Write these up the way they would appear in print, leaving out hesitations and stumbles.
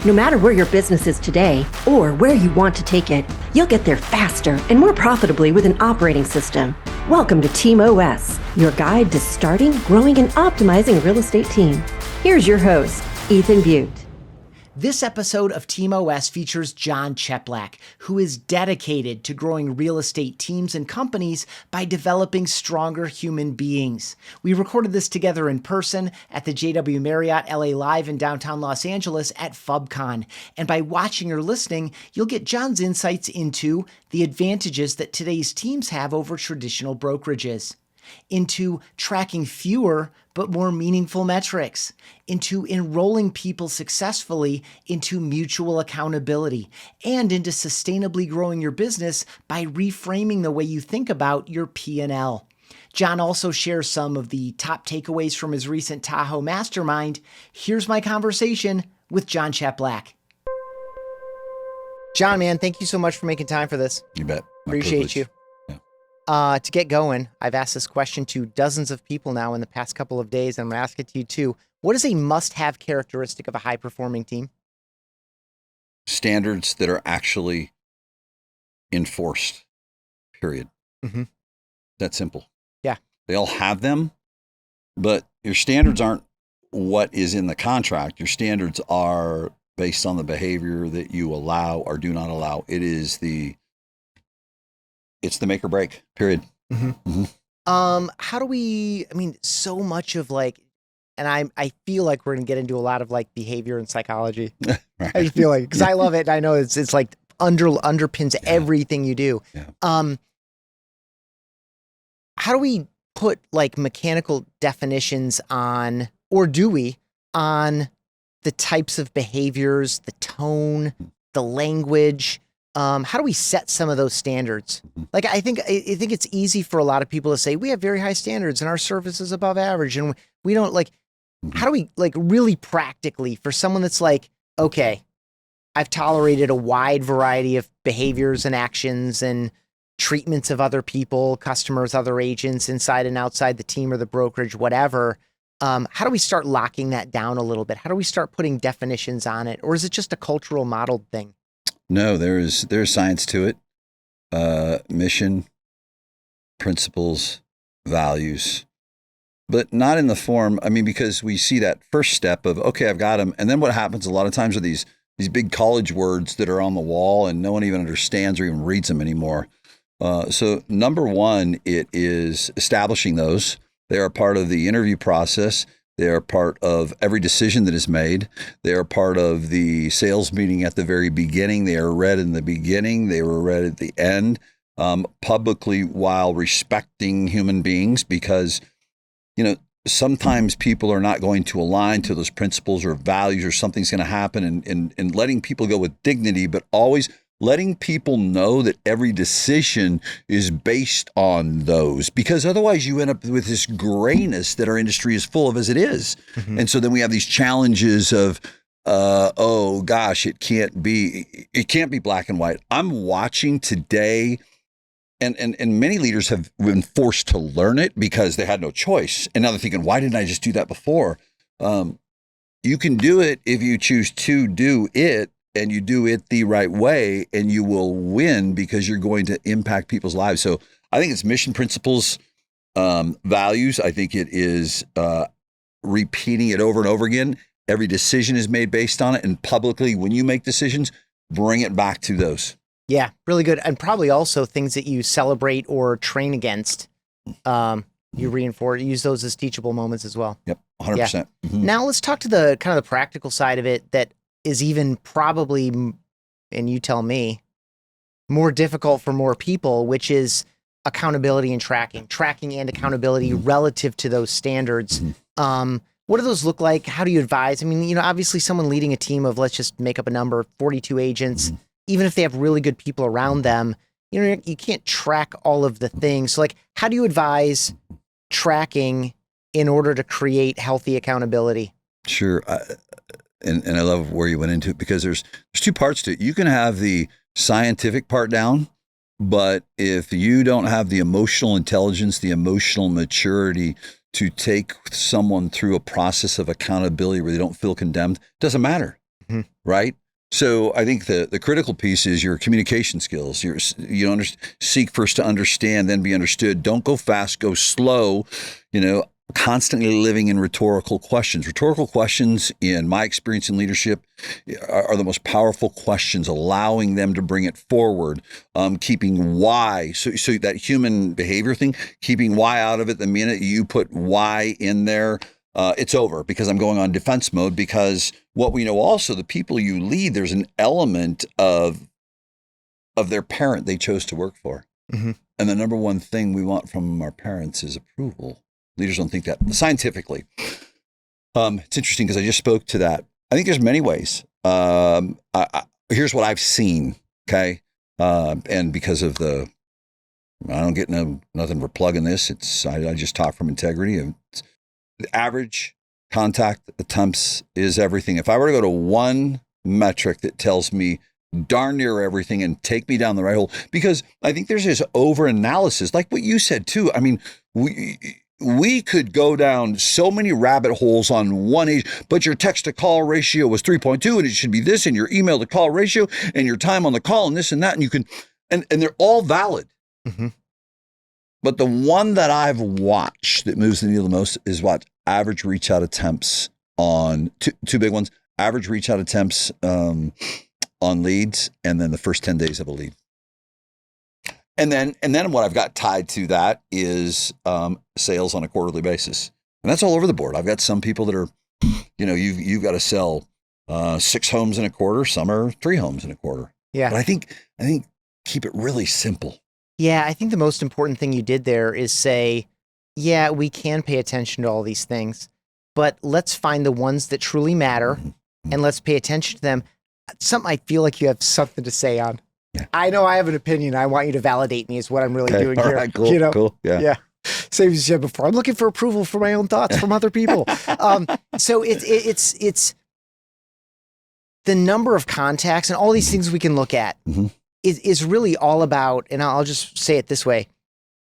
No matter where your business is today or where you want to take it, you'll get there faster and more profitably with an operating system. Welcome to Team OS, your guide to starting, growing, and optimizing a real estate team. Here's your host, Ethan Butte. This episode of Team OS features Jon Cheplak, who is dedicated to growing real estate teams and companies by developing stronger human beings. We recorded this together in person at the JW Marriott LA Live in downtown Los Angeles at FUBCON. And by watching or listening, you'll get Jon's insights into the advantages that today's teams have over traditional brokerages, into tracking fewer but more meaningful metrics, into enrolling people successfully into mutual accountability, and into sustainably growing your business by reframing the way you think about your P&L. Jon also shares some of the top takeaways from his recent Tahoe Mastermind. Here's my conversation with Jon Cheplak. Jon, man, thank you so much for making time for this. You bet. Appreciate you. To get going, I've asked this question to dozens of people now in the past couple of days, and I'm going to ask it to you too. What is a must-have characteristic of a high-performing team? Standards that are actually enforced, period. Mm-hmm. That simple. Yeah. They all have them, but your standards aren't what is in the contract. Your standards are based on the behavior that you allow or do not allow. It's the make or break, period. Mm-hmm. Mm-hmm. How do we, so much of and I feel like we're going to get into a lot of behavior and psychology. Right. I feel like, because I love it. And I know it's underpins everything you do. Yeah. How do we put mechanical definitions on, or do we, on the types of behaviors, the tone, the language? How do we set some of those standards? I think it's easy for a lot of people to say we have very high standards and our service is above average, and we don't how do we really practically, for someone that's okay, I've tolerated a wide variety of behaviors and actions and treatments of other people, customers, other agents, inside and outside the team or the brokerage, whatever. How do we start locking that down a little bit? How do we start putting definitions on it? Or is it just a cultural modeled thing? No, there's science to it. Mission, principles, values, but not in the form, because we see that first step of, okay, I've got them. And then what happens a lot of times are these big college words that are on the wall and no one even understands or even reads them anymore. So number one, it is establishing those. They are part of the interview process. They are part of every decision that is made. They are part of the sales meeting at the very beginning. They are read in the beginning. They were read at the end, publicly, while respecting human beings, because, sometimes people are not going to align to those principles or values, or something's going to happen, and letting people go with dignity, but always letting people know that every decision is based on those, because otherwise you end up with this grayness that our industry is full of as it is. Mm-hmm. And so then we have these challenges of, oh gosh, it can't be black and white. I'm watching today, and many leaders have been forced to learn it because they had no choice. And now they're thinking, why didn't I just do that before? You can do it if you choose to do it, and you do it the right way, and you will win because you're going to impact people's lives. So I think it's mission, principles, values. I think it is repeating it over and over again. Every decision is made based on it. And publicly, when you make decisions, bring it back to those. Yeah, really good. And probably also things that you celebrate or train against. You reinforce, use those as teachable moments as well. Yep, 100%. Yeah. Mm-hmm. Now let's talk to the kind of the practical side of it that is even probably, and you tell me, more difficult for more people, which is accountability and tracking and accountability relative to those standards. What do those look like? How do you advise? Obviously someone leading a team of, let's just make up a number, 42 agents, even if they have really good people around them, you can't track all of the things. So how do you advise tracking in order to create healthy accountability? Sure. And I love where you went into it, because there's two parts to it. You can have the scientific part down, but if you don't have the emotional intelligence, the emotional maturity to take someone through a process of accountability where they don't feel condemned, it doesn't matter. right? So I think the critical piece is your communication skills. Seek first to understand, then be understood. Don't go fast, go slow. Constantly living in rhetorical questions. Rhetorical questions, in my experience in leadership, are the most powerful questions, allowing them to bring it forward, keeping why. So that human behavior thing, keeping why out of it. The minute you put why in there, it's over, because I'm going on defense mode. Because what we know also, the people you lead, there's an element of their parent they chose to work for. And the number one thing we want from our parents is approval. Leaders don't think that scientifically. It's interesting because I just spoke to that. I think there's many ways. Here's what I've seen. Okay. And because of I don't get nothing for plugging this. I just talk from integrity. The average contact attempts is everything. If I were to go to one metric that tells me darn near everything and take me down the right hole, because I think there's this over analysis, like what you said too. I mean, we could go down so many rabbit holes on one age, but your text to call ratio was 3.2 and it should be this, and your email to call ratio and your time on the call and this and that. And you can, and they're all valid. But the one that I've watched that moves the needle the most is what average reach out attempts on two big ones, average reach out attempts on leads, and then the first 10 days of a lead. And then what I've got tied to that is sales on a quarterly basis. And that's all over the board. I've got some people that are, you've got to sell 6 homes in a quarter. Some are 3 homes in a quarter. Yeah. But I think keep it really simple. Yeah. I think the most important thing you did there is say, yeah, we can pay attention to all these things, but let's find the ones that truly matter and let's pay attention to them. Something I feel like you have something to say on. Yeah. I know I have an opinion. I want you to validate me is what I'm really doing here. Right, cool, cool. Yeah. Same as you said before. I'm looking for approval for my own thoughts from other people. So it's the number of contacts and all these things we can look at is really all about, and I'll just say it this way.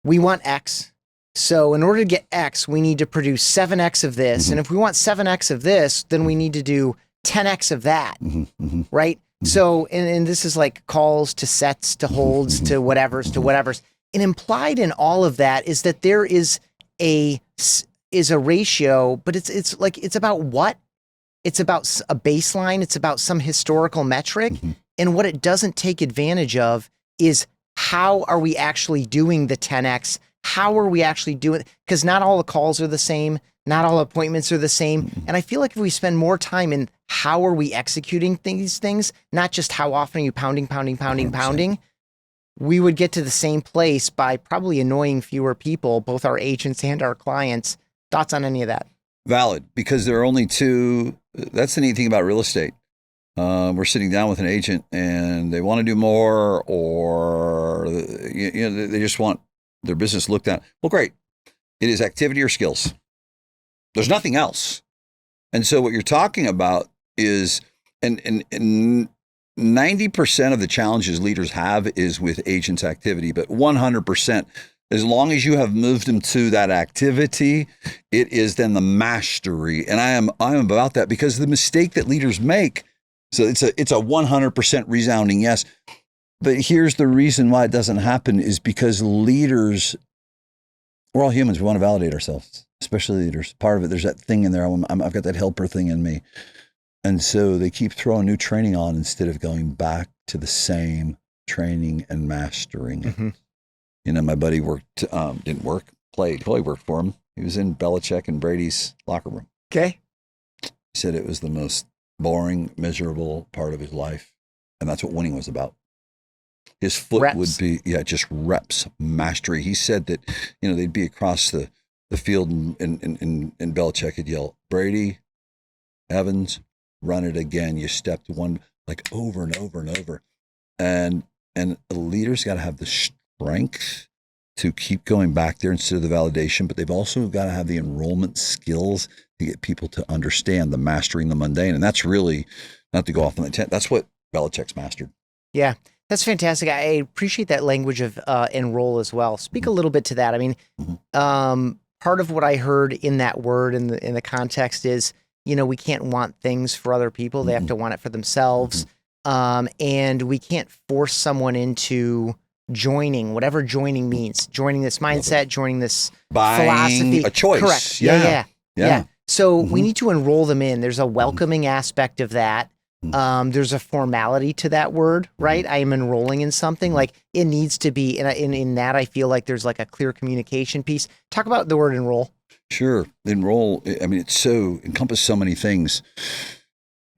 We want X. So in order to get X, we need to produce 7X of this. And if we want 7X of this, then we need to do 10X of that, right? So, and this is like calls to sets, to holds, to whatevers. And implied in all of that is that there is a ratio, but it's about what? It's about a baseline. It's about some historical metric. And what it doesn't take advantage of is how are we actually doing the 10X? How are we actually doing it? Because not all the calls are the same. Not all appointments are the same. And I feel like if we spend more time in how are we executing these things, not just how often are you pounding, we would get to the same place by probably annoying fewer people, both our agents and our clients. Thoughts on any of that? Valid, because there are only 2. That's the neat thing about real estate. We're sitting down with an agent and they want to do more, or they just want their business looked at. Well, great. It is activity or skills. There's nothing else. And so what you're talking about is, and 90% of the challenges leaders have is with agents' activity, but 100%, as long as you have moved them to that activity, it is then the mastery. And I am about that, because the mistake that leaders make, so it's a 100% resounding yes. But here's the reason why it doesn't happen is because leaders, we're all humans. We want to validate ourselves, especially leaders. Part of it, there's that thing in there. I've got that helper thing in me. And so they keep throwing new training on instead of going back to the same training and mastering it. My buddy played. He worked for him. He was in Belichick and Brady's locker room. Okay. He said it was the most boring, miserable part of his life. And that's what winning was about. His foot would be, just reps, mastery. He said that, they'd be across the field and Belichick would yell, Brady, Evans, run it again. You stepped one, like over and over and over. And the leaders got to have the strength to keep going back there instead of the validation, but they've also got to have the enrollment skills to get people to understand the mastering the mundane. And that's really, not to go off on the tent, that's what Belichick's mastered. Yeah. That's fantastic. I appreciate that language of enroll as well. Speak a little bit to that. I mean, part of what I heard in that word in the context is we can't want things for other people. They have to want it for themselves. And we can't force someone into joining, whatever joining means, joining this mindset, joining this philosophy. A choice. Correct. Yeah. So we need to enroll them in. There's a welcoming aspect of that. There's a formality to that word, right? I am enrolling in something. Like it needs to be, in that I feel like there's like a clear communication piece. Talk about the word enroll. Sure. Enroll. I mean, it's so encompass so many things.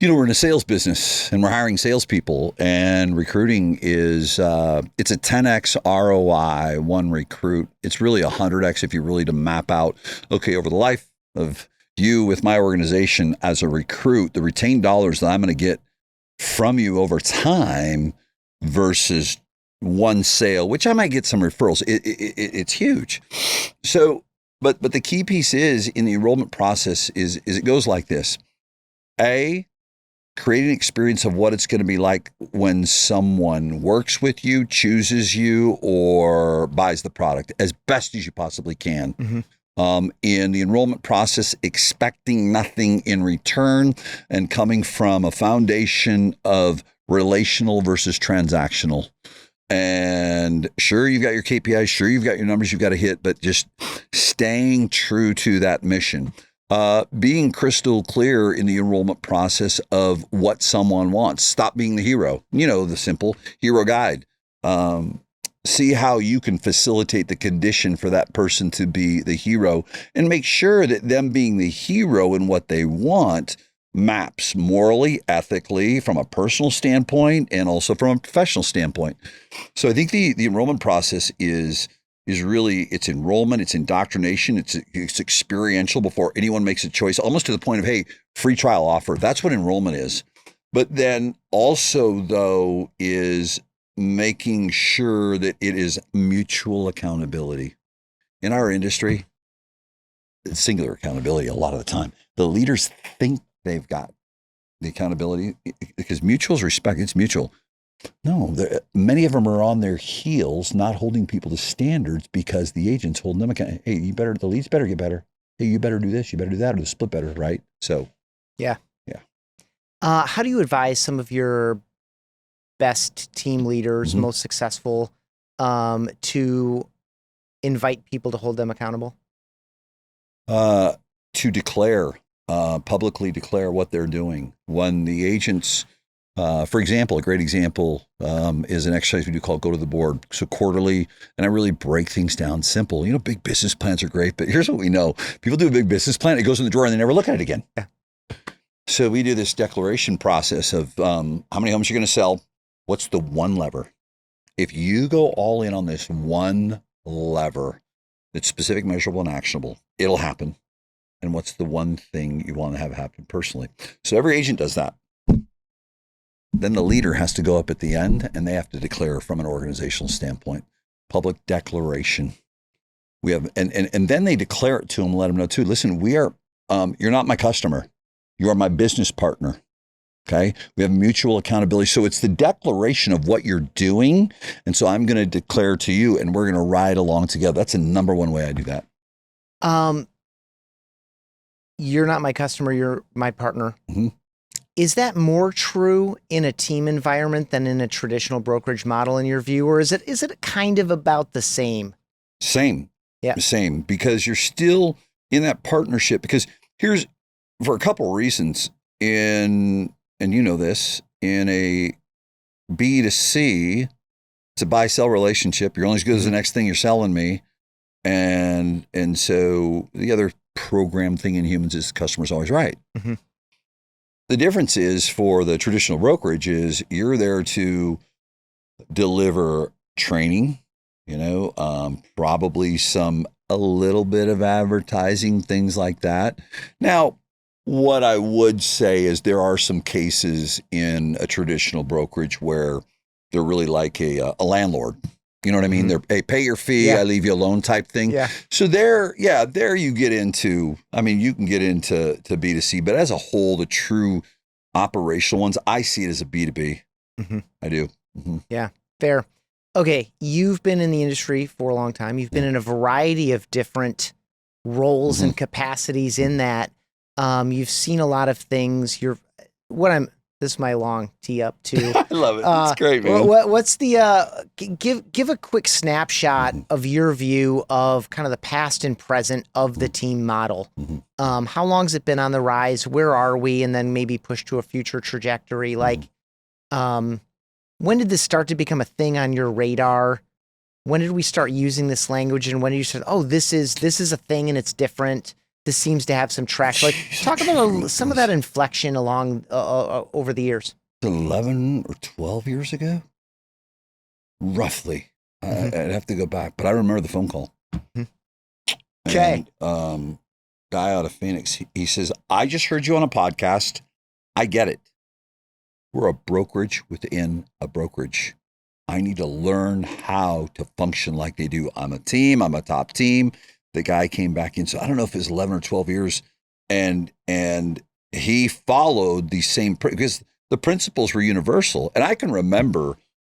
We're in a sales business and we're hiring salespeople, and recruiting is, it's a 10x ROI, one recruit. It's really 100x if you really to map out, okay, over the life of you with my organization as a recruit, the retained dollars that I'm going to get from you over time versus one sale, which I might get some referrals. It's huge. So, but the key piece is in the enrollment process is it goes like this. Create an experience of what it's going to be like when someone works with you, chooses you, or buys the product as best as you possibly can. In the enrollment process, expecting nothing in return and coming from a foundation of relational versus transactional. And sure, you've got your KPIs, sure, you've got your numbers you've got to hit, but just staying true to that mission. Being crystal clear in the enrollment process of what someone wants. Stop being the hero. The simple hero guide. See how you can facilitate the condition for that person to be the hero, and make sure that them being the hero in what they want maps morally, ethically, from a personal standpoint, and also from a professional standpoint. So I think the enrollment process is really, it's enrollment, it's indoctrination, it's experiential before anyone makes a choice, almost to the point of, hey, free trial offer. That's what enrollment is. But then also, though, is making sure that it is mutual accountability. In our industry, it's singular accountability a lot of the time. The leaders think they've got the accountability because mutual is respect. It's mutual. No, many of them are on their heels, not holding people to standards because the agent's holding them accountable. Hey, the leads better get better. Hey, you better do this, you better do that, or the split better, right? So, yeah. How do you advise some of your best team leaders, most successful, to invite people to hold them accountable? To declare, publicly declare what they're doing. When the agents, for example, a great example is an exercise we do called Go to the Board. So quarterly, and I really break things down simple. Big business plans are great, but here's what we know. People do a big business plan, it goes in the drawer and they never look at it again. Yeah. So we do this declaration process of how many homes you're going to sell. What's the one lever? If you go all in on this one lever that's specific, measurable, and actionable, it'll happen. And what's the one thing you want to have happen personally? So every agent does that. Then the leader has to go up at the end and they have to declare from an organizational standpoint, public declaration. We have, and then they declare it to them, let them know too, listen, we are, you're not my customer. You are my business partner. Okay. We have mutual accountability. So it's the declaration of what you're doing. And so I'm going to declare to you and we're going to ride along together. That's the number one way I do that. You're not my customer. You're my partner. Is that more true in a team environment than in a traditional brokerage model in your view? Or is it kind of about the same? Same. Yeah. Same. Because you're still in that partnership. Because here's, for a couple of reasons, and you know this, in a B2C, it's a buy-sell relationship. You're only as good as the next thing you're selling me. And so the other program thing in humans is the customer's always right. The difference is for the traditional brokerage is you're there to deliver training, probably a little bit of advertising, things like that. Now, what I would say is there are some cases in a traditional brokerage where they're really like a landlord. You know what I mean? They're, hey, pay your fee, I leave you alone type thing. Yeah. So there you get into, you can get into B2C, but as a whole, the true operational ones, I see it as a B2B. I do. Yeah, fair. Okay, you've been in the industry for a long time. You've been in a variety of different roles and capacities in that. You've seen a lot of things. This is my long tee up too. I love it. It's great, man. What's the give a quick snapshot of your view of kind of the past and present of the team model? How long has it been on the rise? Where are we? And then maybe push to a future trajectory. Like, when did this start to become a thing on your radar? When did we start using this language? And when did you say, oh, this is a thing and it's different? This seems to have some traction. Like, talk about some of that inflection along over the years. 11 or 12 years ago, roughly. I'd have to go back, but I remember the phone call. Okay. And, guy out of Phoenix, he says, I just heard you on a podcast. I get it. We're a brokerage within a brokerage. I need to learn how to function like they do. I'm a team. I'm a top team. The guy came back in. So I don't know if it was 11 or 12 years. And he followed the same, because the principles were universal. And I can remember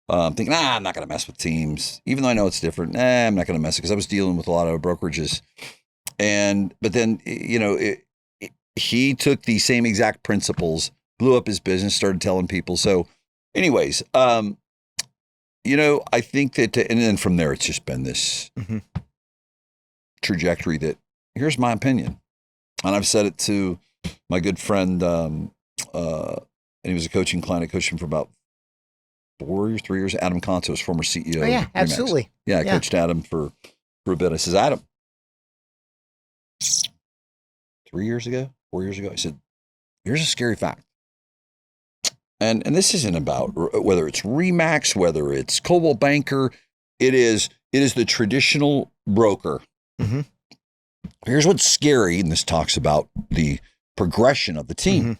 thinking, I'm not going to mess with teams. Even though I know it's different, I'm not going to mess it, because I was dealing with a lot of brokerages. But then, he took the same exact principles, blew up his business, started telling people. So anyways, I think that, and then from there, it's just been this trajectory that, here's my opinion. And I've said it to my good friend, and he was a coaching client. I coached him for about 3 years. Adam Contos, former CEO. Oh, yeah, of Remax. absolutely. Yeah, I coached Adam for a bit. I says, Adam, 4 years ago, I said, here's a scary fact. And this isn't about whether it's Remax, whether it's Coldwell Banker. It is the traditional broker. Here's what's scary, and this talks about the progression of the team.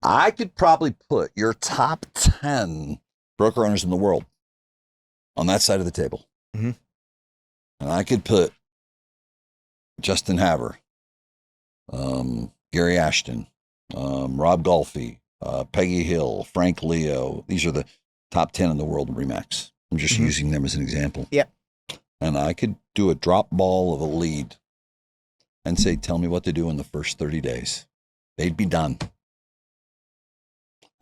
I could probably put your top 10 broker owners in the world on that side of the table. And I could put Justin Haver, Gary Ashton, Rob Golfi, Peggy Hill, Frank Leo. These are the top 10 in the world in Remax. I'm just using them as an example. Yep. And I could do a drop ball of a lead and say, tell me what to do in the first 30 days. They'd be done.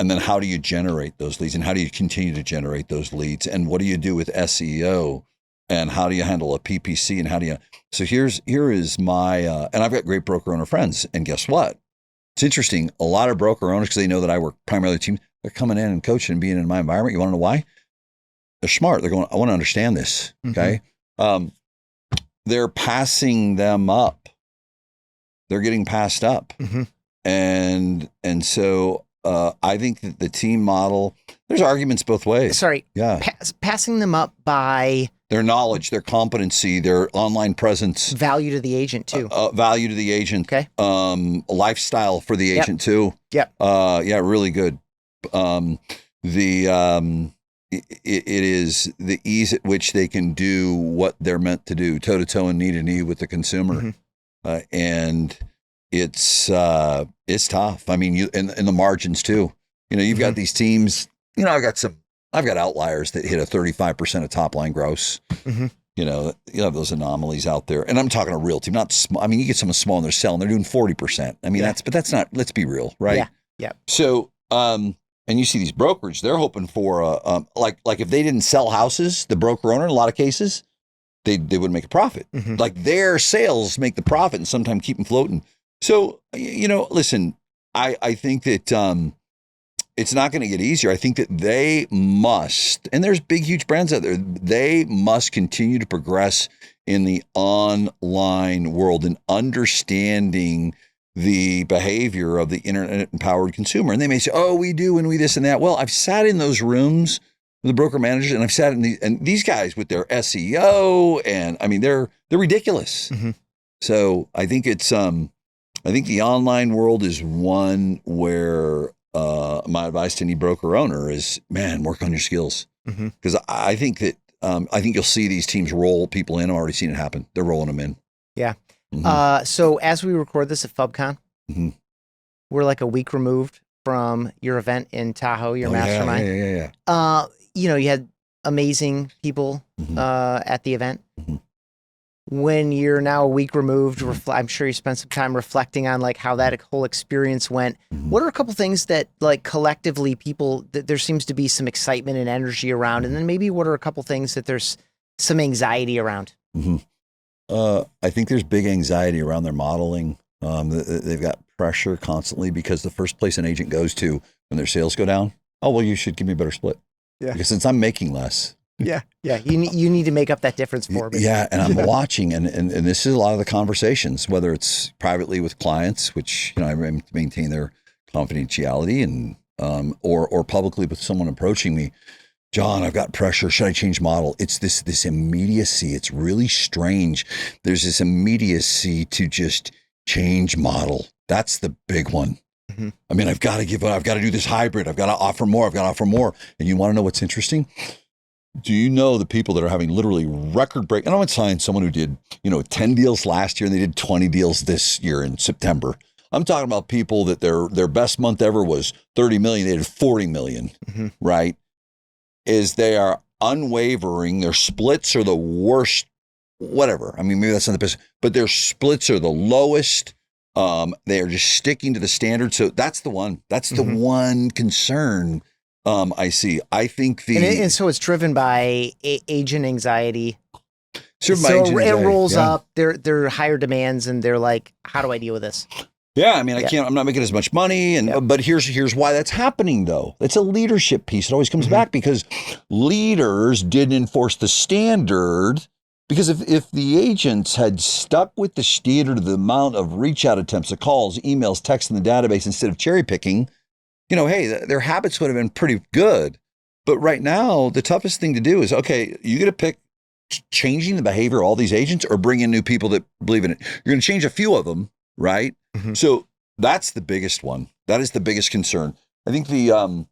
And then how do you generate those leads, and how do you continue to generate those leads? And what do you do with SEO? And how do you handle a PPC? And how do you, so here is my, and I've got great broker owner friends. And guess what? It's interesting. A lot of broker owners, because they know that I work primarily with teams, they're coming in and coaching and being in my environment. You want to know why? They're smart. They're going, I want to understand this. Okay. They're passing them up. They're getting passed up. And so I think that the team model, there's arguments both ways. Sorry. Yeah. Passing them up by their knowledge, their competency, their online presence. Value to the agent too. Value to the agent. Okay. Lifestyle for the agent too. Yep. Yeah, really good. It is the ease at which they can do what they're meant to do, toe to toe and knee to knee with the consumer. And it's tough. I mean, and the margins too. You've got these teams, I've got outliers that hit a 35% of top line gross. You have those anomalies out there. And I'm talking a real team, not small. I mean, you get someone small and they're selling, they're doing 40%. I mean, that's not, let's be real, right? Yeah. So, and you see these brokerages, they're hoping for, like if they didn't sell houses, the broker owner, in a lot of cases, they wouldn't make a profit. Like their sales make the profit and sometimes keep them floating. So, listen, I think that, it's not going to get easier. I think that they must, and there's big, huge brands out there, they must continue to progress in the online world and understanding the behavior of the internet-empowered consumer. And they may say, oh, we do, and we this and that. Well, I've sat in those rooms with the broker managers, and I've sat in these guys with their SEO, and I mean, they're ridiculous. So I think I think the online world is one where, my advice to any broker owner is, man, work on your skills. Because I think that, I think you'll see these teams roll people in. I've already seen it happen. They're rolling them in. Yeah. So as we record this at FUBCON, we're like a week removed from your event in Tahoe, your mastermind. Yeah. You had amazing people at the event. when you're now a week removed, I'm sure you spent some time reflecting on like how that whole experience went. What are a couple things that like collectively people that there seems to be some excitement and energy around, and then maybe what are a couple things that there's some anxiety around? I think there's big anxiety around their modeling. They've got pressure constantly because the first place an agent goes to when their sales go down, oh, well, you should give me a better split. Yeah. Because since I'm making less. Yeah. You need to make up that difference for me. Yeah. And I'm watching, and this is a lot of the conversations, whether it's privately with clients, which, I maintain their confidentiality, and, or publicly with someone approaching me. Jon, I've got pressure. Should I change model? It's this immediacy. It's really strange. There's this immediacy to just change model. That's the big one. I mean, I've got to give up. I've got to do this hybrid. I've got to offer more. And you want to know what's interesting? Do you know the people that are having literally record break? And I would sign someone who did, 10 deals last year and they did 20 deals this year in September. I'm talking about people that their best month ever was 30 million. They did 40 million, right? Is they are unwavering. Their splits are the worst, whatever. I mean, maybe that's not the best, but their splits are the lowest. They are just sticking to the standard. So that's the one. That's the one concern I see. I think and so it's driven by agent anxiety. So it rolls up. They're higher demands, and they're like, "How do I deal with this?" Yeah, I mean, I'm not making as much money, but here's why that's happening though. It's a leadership piece. It always comes back because leaders didn't enforce the standard. Because if the agents had stuck with the standard of the amount of reach out attempts, the calls, emails, texts in the database instead of cherry picking, hey, their habits would have been pretty good. But right now, the toughest thing to do is, okay, you got to pick changing the behavior of all these agents or bring in new people that believe in it. You're going to change a few of them, right? So that's the biggest one. That is the biggest concern. I think the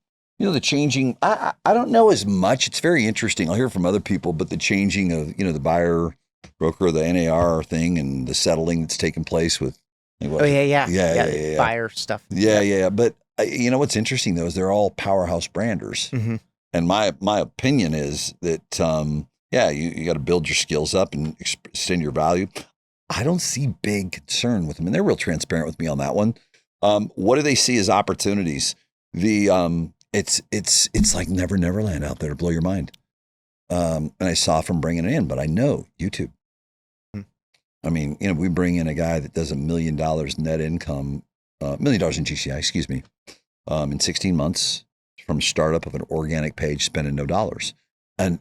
changing, I don't know as much. It's very interesting. I'll hear from other people, but the changing of, the buyer, broker, the NAR thing and the settling that's taken place with. Buyer stuff. Yeah. But what's interesting though, is they're all powerhouse branders. And my opinion is that, you got to build your skills up and extend your value. I don't see big concern with them, and they're real transparent with me on that one. What do they see as opportunities? It's like Never Land out there to blow your mind. And I saw from bringing it in, but I know YouTube. I mean, we bring in a guy that does $1 million net income, $1 million in GCI, excuse me, in 16 months from startup of an organic page, spending no dollars. And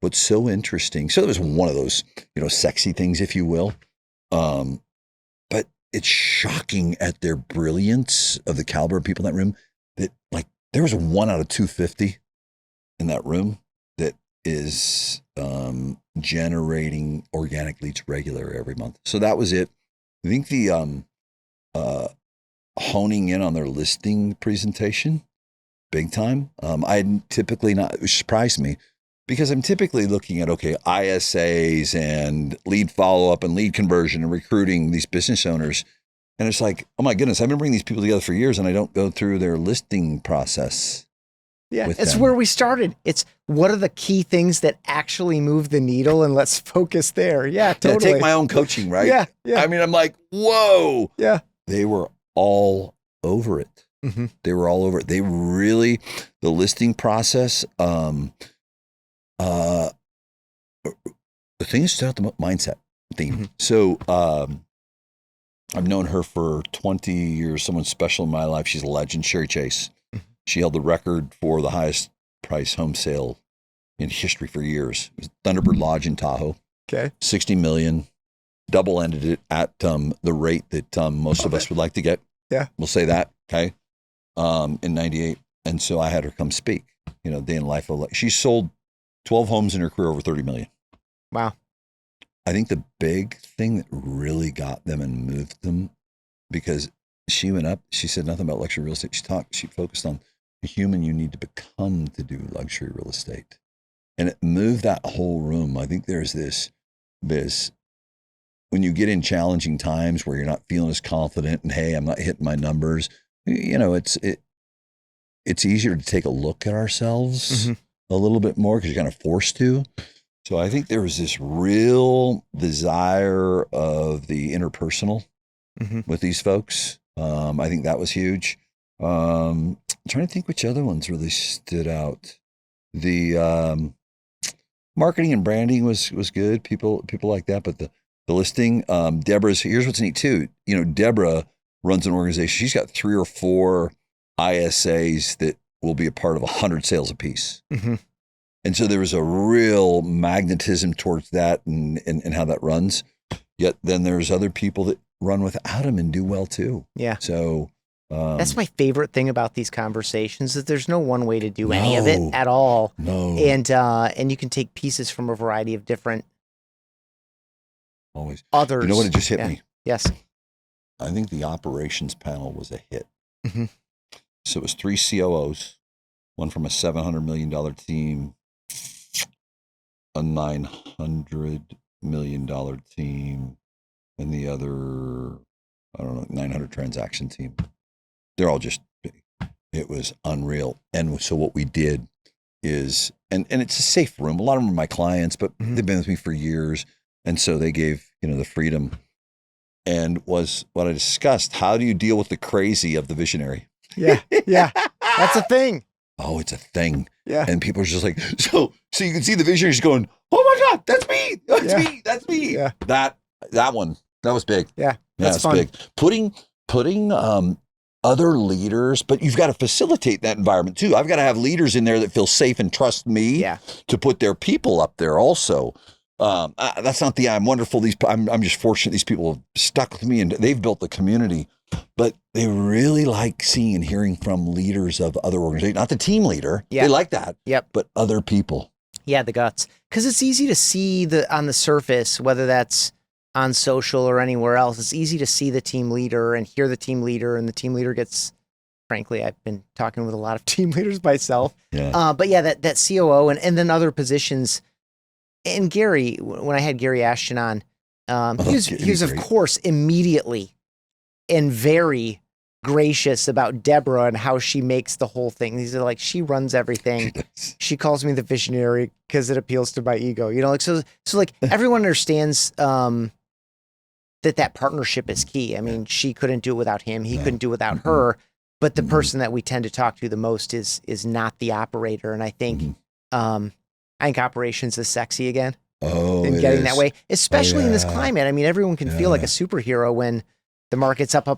what's so interesting. So there was one of those, sexy things, if you will. But it's shocking at their brilliance of the caliber of people in that room that like, there was 1 out of 250 in that room that is generating organic leads regular every month. So that was it. I think the honing in on their listing presentation, big time. I typically not, it surprised me because I'm typically looking at, ISAs and lead follow-up and lead conversion and recruiting these business owners. And it's like, oh my goodness, I've been bringing these people together for years and I don't go through their listing process. Yeah, it's where we started. It's what are the key things that actually move the needle, and let's focus there. Yeah, totally. Take my own coaching, right? Yeah. I mean, I'm like, whoa. Yeah. They were all over it. They were all over it. They really, the listing process, the thing is about the mindset theme. So I've known her for 20 years, someone special in my life. She's a legend, Sherry Chase. She held the record for the highest price home sale in history for years. It was Thunderbird Lodge in Tahoe. Okay. 60 million, double-ended it at the rate that most of us would like to get. Yeah. We'll say that, okay, in 98. And so I had her come speak, day in life. She sold 12 homes in her career over 30 million. Wow. I think the big thing that really got them and moved them, because she went up, she said nothing about luxury real estate. She focused on the human you need to become to do luxury real estate. And it moved that whole room. I think there's this, when you get in challenging times where you're not feeling as confident and, hey, I'm not hitting my numbers, it's easier to take a look at ourselves a little bit more because you're kind of forced to. So I think there was this real desire of the interpersonal with these folks. I think that was huge. I'm trying to think which other ones really stood out. The marketing and branding was good. People like that, but the listing, Deborah's, here's what's neat too. You know, Deborah runs an organization. She's got 3 or 4 ISAs that will be a part of 100 sales apiece. And so there was a real magnetism towards that and how that runs. Yet then there's other people that run without them and do well too. Yeah. So that's my favorite thing about these conversations, is there's no one way to do any of it at all. No. And you can take pieces from a variety of different Always. others. You know what? It just hit me. Yes. I think the operations panel was a hit. So it was 3 COOs, one from a $700 million team, a $900 million team, and the other, I don't know, 900 transaction team. They're all just big. It was unreal. And so what we did is, and it's a safe room. A lot of them are my clients, but they've been with me for years. And so they gave, the freedom. And was what I discussed, how do you deal with the crazy of the visionary? Yeah. That's a thing. Oh, it's a thing. Yeah. And people are just like, so you can see the visionary just going, oh my God, that's me. That's me. Yeah. That one, that was big. Yeah. That's fun. Big. Putting other leaders, but you've got to facilitate that environment too. I've got to have leaders in there that feel safe and trust me to put their people up there also. That's not I'm wonderful. I'm just fortunate these people have stuck with me and they've built the community, but they really like seeing and hearing from leaders of other organizations, not the team leader. Yeah. They like that, but other people. Yeah. The guts. 'Cause it's easy to see on the surface, whether that's on social or anywhere else, it's easy to see the team leader and hear the team leader, and the team leader gets, frankly, I've been talking with a lot of team leaders myself. Yeah. But yeah, that COO and then other positions. And Gary, when I had Gary Ashton on, he was of course immediately and very gracious about Deborah and how she makes the whole thing. He's like, she runs everything. She calls me the visionary because it appeals to my ego. So like everyone understands that partnership is key. I mean, she couldn't do it without him. He couldn't do it without her. But the person that we tend to talk to the most is not the operator. And I think operations is sexy again. Oh, in getting that way, especially in this climate. I mean, everyone can feel like a superhero when the market's up. I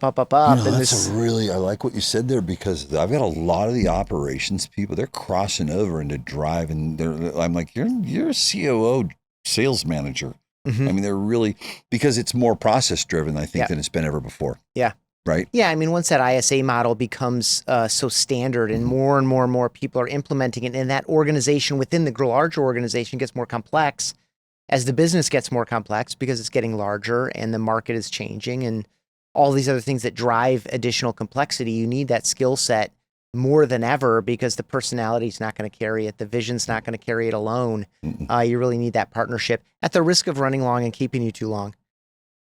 like what you said there, because I've got a lot of the operations people, they're crossing over into drive, and I'm like, you're a COO sales manager. I mean, they're really, because it's more process driven, I think, than it's been ever before. Yeah. Right. Yeah. I mean, once that ISA model becomes so standard and more people are implementing it, and that organization within the larger organization gets more complex as the business gets more complex because it's getting larger and the market is changing and all these other things that drive additional complexity, you need that skill set more than ever, because the personality is not going to carry it. The vision's not going to carry it alone. You really need that partnership at the risk of running long and keeping you too long.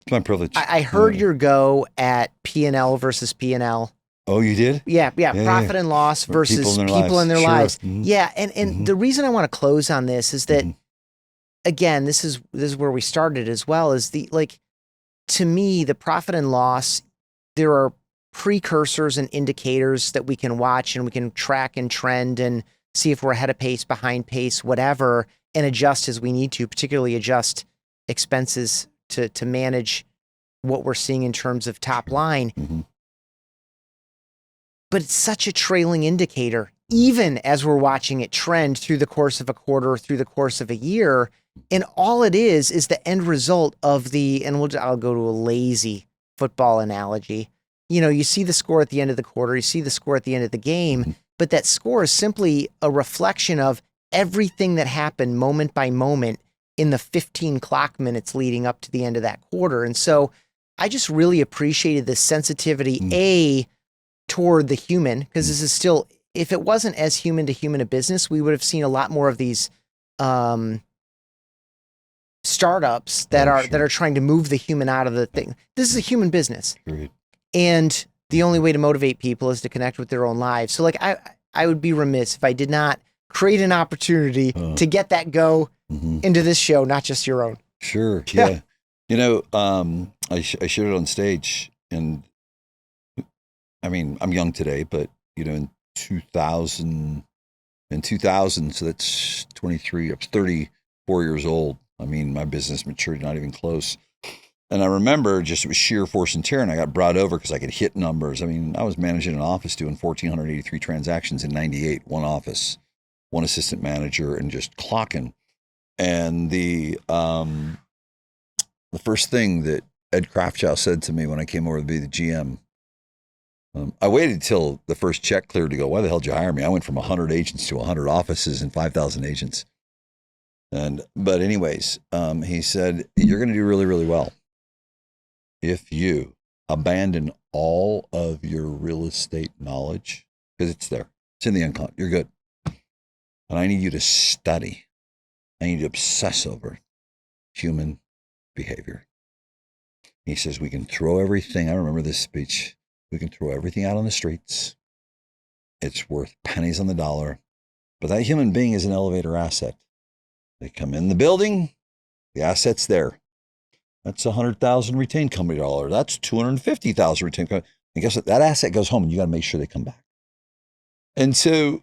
It's my privilege. I heard your go at P&L versus P&L. Oh, you did? Yeah. Profit and loss versus people in their lives. Yeah. And the reason I want to close on this is that, again, this is where we started as well, is to me, the profit and loss, there are precursors and indicators that we can watch and we can track and trend and see if we're ahead of pace, behind pace, whatever, and adjust as we need to, particularly adjust expenses to manage what we're seeing in terms of top line. But it's such a trailing indicator, even as we're watching it trend through the course of a quarter, through the course of a year. And all it is the end result of I'll go to a lazy football analogy. You see the score at the end of the quarter, you see the score at the end of the game, but that score is simply a reflection of everything that happened moment by moment in the 15 clock minutes leading up to the end of that quarter. And so I just really appreciated the sensitivity, toward the human, because this is still, if it wasn't as human to human a business, we would have seen a lot more of these startups that are trying to move the human out of the thing. This is a human business. And the only way to motivate people is to connect with their own lives. So I would be remiss if I did not create an opportunity to get that go into this show, not just your own. Sure. Yeah. You know, I shared it on stage, and I mean, I'm young today, but you know, in 2000, so that's 23, I was 34 years old. I mean, my business matured, not even close. And I remember it was sheer force and tear, and I got brought over because I could hit numbers. I mean, I was managing an office doing 1,483 transactions in 98, one office, one assistant manager, and just clocking. And the first thing that Ed Kraftchow said to me when I came over to be the GM, I waited till the first check cleared to go, why the hell did you hire me? I went from 100 agents to 100 offices and 5,000 agents. But anyways, he said, you're going to do really, really well if you abandon all of your real estate knowledge, because it's there. It's in the unconscious. You're good. And I need you to study. I need you to obsess over human behavior. He says, we can throw everything. I remember this speech. We can throw everything out on the streets. It's worth pennies on the dollar. But that human being is an elevator asset. They come in the building, the asset's there. That's 100,000 retained company dollar. That's 250,000 retained company. And guess what? That asset goes home, and you got to make sure they come back. And so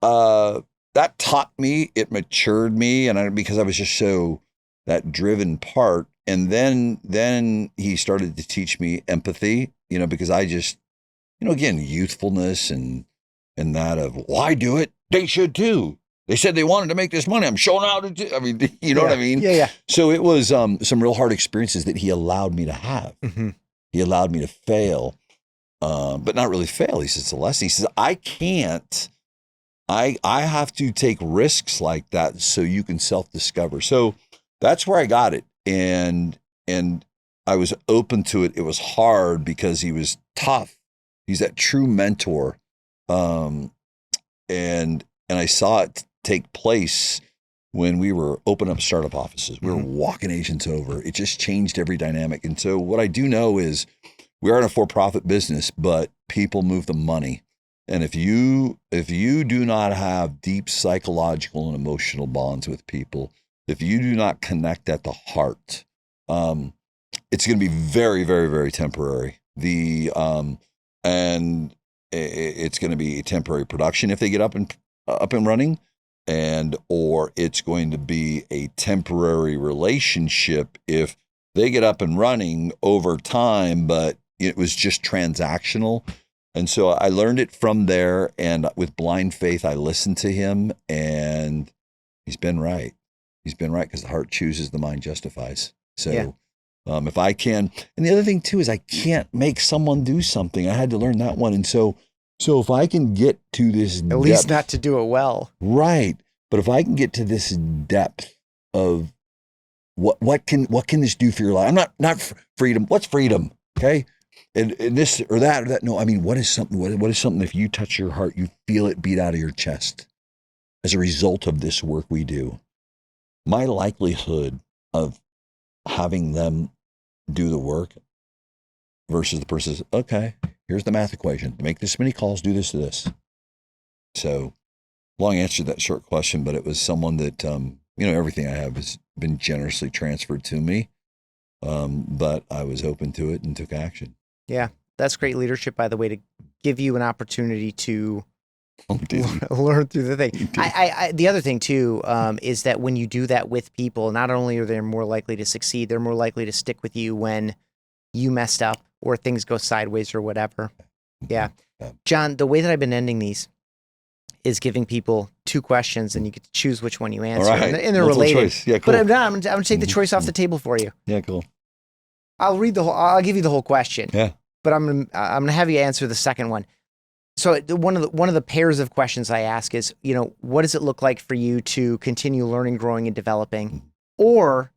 that taught me, it matured me, and because I was just so that driven part. And then he started to teach me empathy, you know, because I just, you know, again, youthfulness and that of, why do it? They should too. They said they wanted to make this money. I'm showing how to do. I mean, you know what I mean? Yeah. So it was some real hard experiences that he allowed me to have. Mm-hmm. He allowed me to fail, but not really fail. He says, it's a lesson. He says, I can't. I have to take risks like that so you can self-discover. So that's where I got it. And I was open to it. It was hard because he was tough. He's that true mentor. And I saw it take place when we were opening up startup offices. We were walking agents over. It just changed every dynamic. And so what I do know is we are in a for-profit business, but people move the money. And if you do not have deep psychological and emotional bonds with people, if you do not connect at the heart, it's going to be very, very, very temporary. And it's going to be a temporary production if they get up and running, or it's going to be a temporary relationship if they get up and running over time, but it was just transactional. And so I learned it from there, and with blind faith, I listened to him, and he's been right. He's been right, because the heart chooses, the mind justifies. So if I can, and the other thing too is I can't make someone do something. I had to learn that one. And so if I can get to this at least not to do it well. Right. But if I can get to this depth of what can this do for your life? I'm not freedom. What's freedom? Okay. And this or that. No, I mean, what is something if you touch your heart, you feel it beat out of your chest as a result of this work we do? My likelihood of having them do the work versus the person says, okay, here's the math equation. Make this many calls, do this to this. So long answer to that short question, but it was someone that, everything I have has been generously transferred to me. But I was open to it and took action. Yeah. That's great leadership, by the way, to give you an opportunity to learn through the thing. The other thing too, is that when you do that with people, not only are they more likely to succeed, they're more likely to stick with you when you messed up or things go sideways or whatever. Yeah. Jon, the way that I've been ending these is giving people two questions, and you get to choose which one you answer. Right. And they're related. Choice. Yeah, cool. But I'm going to take the choice off the table for you. Yeah, cool. I'll give you the whole question. Yeah. But I'm going to have you answer the second one. So one of the pairs of questions I ask is, what does it look like for you to continue learning, growing, and developing? Or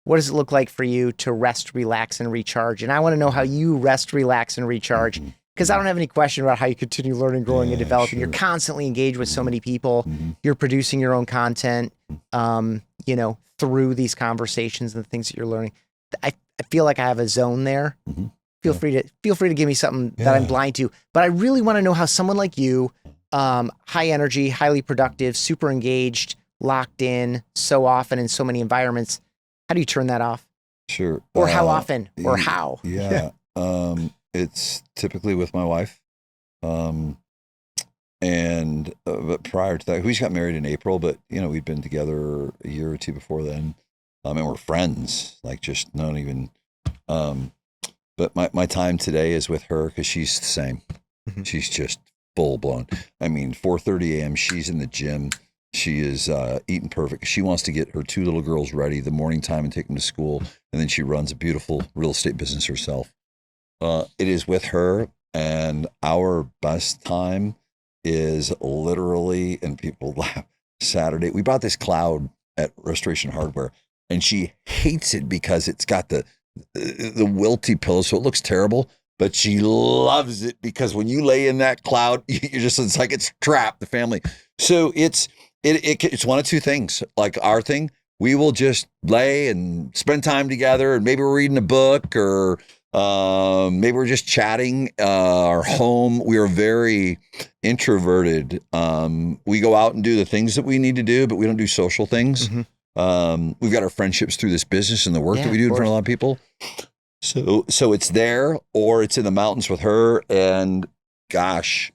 what does it look like for you to rest, relax, and recharge? And I want to know how you rest, relax, and recharge, because I don't have any question about how you continue learning, growing, and developing. Sure. You're constantly engaged with so many people. You're producing your own content, through these conversations and the things that you're learning. I feel like I have a zone there. Feel free to give me something that I'm blind to, but I really want to know how someone like you, high energy, highly productive, super engaged, locked in so often in so many environments. How do you turn that off? Sure. Or how often? Or how? Yeah. It's typically with my wife. But prior to that, we just got married in April, but we'd been together a year or two before then. And we're friends, like just not even, but my time today is with her because she's the same. Mm-hmm. She's just full blown. 4:30 a.m. she's in the gym. She is eating perfect. She wants to get her 2 little girls ready the morning time and take them to school. And then she runs a beautiful real estate business herself. It is with her, and our best time is literally, and people laugh, Saturday. We bought this cloud at Restoration Hardware, and she hates it because it's got the wilty pillow, so it looks terrible. But she loves it because when you lay in that cloud, it's like it's trapped the family. So it's one of two things. Like our thing, we will just lay and spend time together, and maybe we're reading a book, or maybe we're just chatting. Our home, we are very introverted. We go out and do the things that we need to do, but we don't do social things. Mm-hmm. We've got our friendships through this business and the work that we do in front of a lot of people. So it's there, or it's in the mountains with her. And gosh,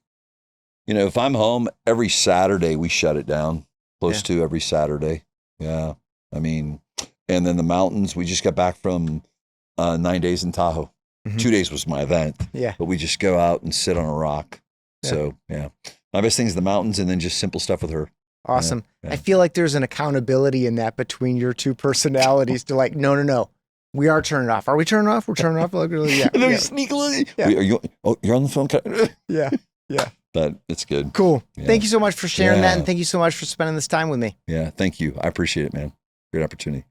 if I'm home every Saturday, we shut it down close to every Saturday. Yeah. And then the mountains, we just got back from 9 days in Tahoe. Mm-hmm. 2 days was my event. Yeah. But we just go out and sit on a rock. Yeah. So my best thing is the mountains, and then just simple stuff with her. Awesome. Yeah. I feel like there's an accountability in that between your two personalities to like, no. We are turning off. Are we turning off? We're turning off. Like, yeah. And then we sneak a little. Yeah. You're on the phone? Yeah. But it's good. Cool. Yeah. Thank you so much for sharing that, and thank you so much for spending this time with me. Yeah, thank you. I appreciate it, man. Great opportunity.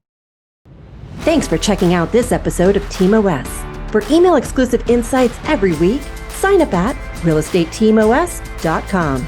Thanks for checking out this episode of Team OS. For email exclusive insights every week, sign up at realestateteamos.com.